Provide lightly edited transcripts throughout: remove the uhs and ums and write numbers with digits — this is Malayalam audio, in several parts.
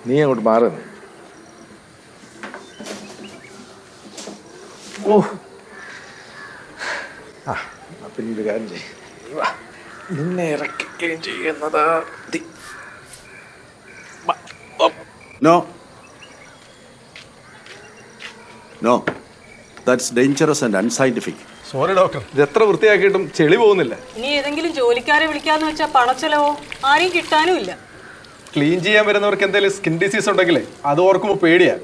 നീ അങ്ങോട്ട് മാറുന്നു. ഓ ആ പിന്നെ ഒരു കാര്യം ചെയ്യും, നിന്നെ ഇറക്കുകയും ചെയ്യുന്നത്. No no, that's dangerous and unscientific. Sorry doctor, ഇത് എത്ര വൃത്തിയാക്കിയിട്ടും ചെളി പോകുന്നില്ല. ഇനി ഏതെങ്കിലും ജോലിക്കാരെ വിളിക്കാന്ന് വെച്ചാൽ പണച്ചെലവോ ആരെയും കിട്ടാനും ഇല്ല. ക്ലീൻ ചെയ്യാൻ വരുന്നവർക്ക് എന്തെങ്കിലും സ്കിൻ ഡിസീസ് ഉണ്ടെങ്കിലേ അത് ഓർക്കുമ്പോൾ പേടിയാ.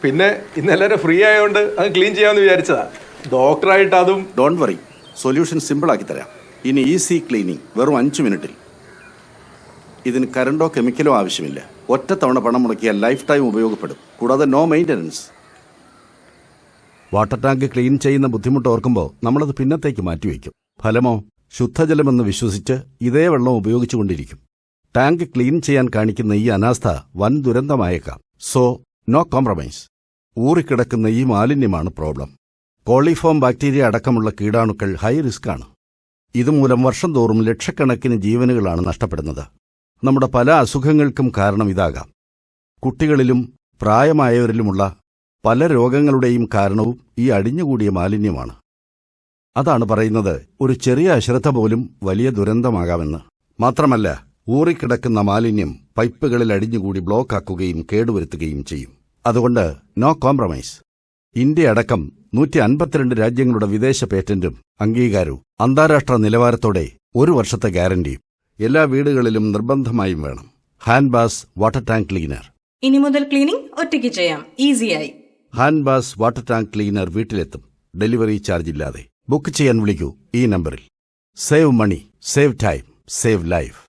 പിന്നെ ഇന്ന് എല്ലാവരും ഫ്രീ ആയതുകൊണ്ട് അത് ക്ലീൻ ചെയ്യാമെന്ന് വിചാരിച്ചതാ. ഡോക്ടറായിട്ട് അതും. ഡോണ്ട് വറി, സൊല്യൂഷൻ സിമ്പിൾ ആക്കി തരാം. ഇനി ഈസി ക്ലീനിങ്, വെറും 5 മിനിറ്റിൽ. ഇതിന് കറണ്ടോ കെമിക്കലോ ആവശ്യമില്ല. ഒറ്റ തവണ പണം മുടക്കിയാൽ ലൈഫ് ടൈം ഉപയോഗപ്പെടും. കൂടാതെ no maintenance. Water tank clean ചെയ്യുന്ന ബുദ്ധിമുട്ട് ഓർക്കുമ്പോൾ നമ്മളത് പിന്നത്തേക്ക് മാറ്റിവെക്കും. ഫലമോ ശുദ്ധജലമെന്ന് വിശ്വസിച്ച് ഇതേ വെള്ളം ഉപയോഗിച്ചുകൊണ്ടിരിക്കും. ടാങ്ക് ക്ലീൻ ചെയ്യാൻ കാണിക്കുന്ന ഈ അനാസ്ഥ വൻ ദുരന്തമായേക്കാം. So no compromise. ഊറിക്കിടക്കുന്ന ഈ മാലിന്യമാണ് പ്രോബ്ലം. കോളിഫോം ബാക്ടീരിയ അടക്കമുള്ള കീടാണുക്കൾ ഹൈ റിസ്ക്കാണ്. ഇതുമൂലം വർഷം തോറും ലക്ഷക്കണക്കിന് ജീവനുകളാണ് നഷ്ടപ്പെടുന്നത്. നമ്മുടെ പല അസുഖങ്ങൾക്കും കാരണം ഇതാകാം. കുട്ടികളിലും പ്രായമായവരിലുമുള്ള പല രോഗങ്ങളുടെയും കാരണവും ഈ അടിഞ്ഞുകൂടിയ മാലിന്യമാണ്. അതാണ് പറയുന്നത്, ഒരു ചെറിയ അശ്രദ്ധ പോലും വലിയ ദുരന്തമാകാമെന്ന്. മാത്രമല്ല, ഊറിക്കിടക്കുന്ന മാലിന്യം പൈപ്പുകളിൽ അടിഞ്ഞുകൂടി ബ്ലോക്കാക്കുകയും കേടുവരുത്തുകയും ചെയ്യും. അതുകൊണ്ട് നോ കോംപ്രമൈസ്. ഇന്ത്യ അടക്കം 152 രാജ്യങ്ങളുടെ വിദേശ പേറ്റന്റും അംഗീകാരവും അന്താരാഷ്ട്ര നിലവാരത്തോടെ 1 വർഷത്തെ ഗ്യാരണ്ടിയും എല്ലാ വീടുകളിലും നിർബന്ധമായും വേണം. Hanbas water tank cleaner. ഇനി മുതൽ ക്ലീനിംഗ് ഒറ്റയ്ക്ക് ചെയ്യാം, ഈസിയായി. ഹാൻബാസ് വാട്ടർ ടാങ്ക് ക്ലീനർ വീട്ടിലെത്തും, ഡെലിവറി ചാർജ് ഇല്ലാതെ. ബുക്ക് ചെയ്യാൻ വിളിക്കൂ ഈ നമ്പറിൽ. Save money, save time, save life.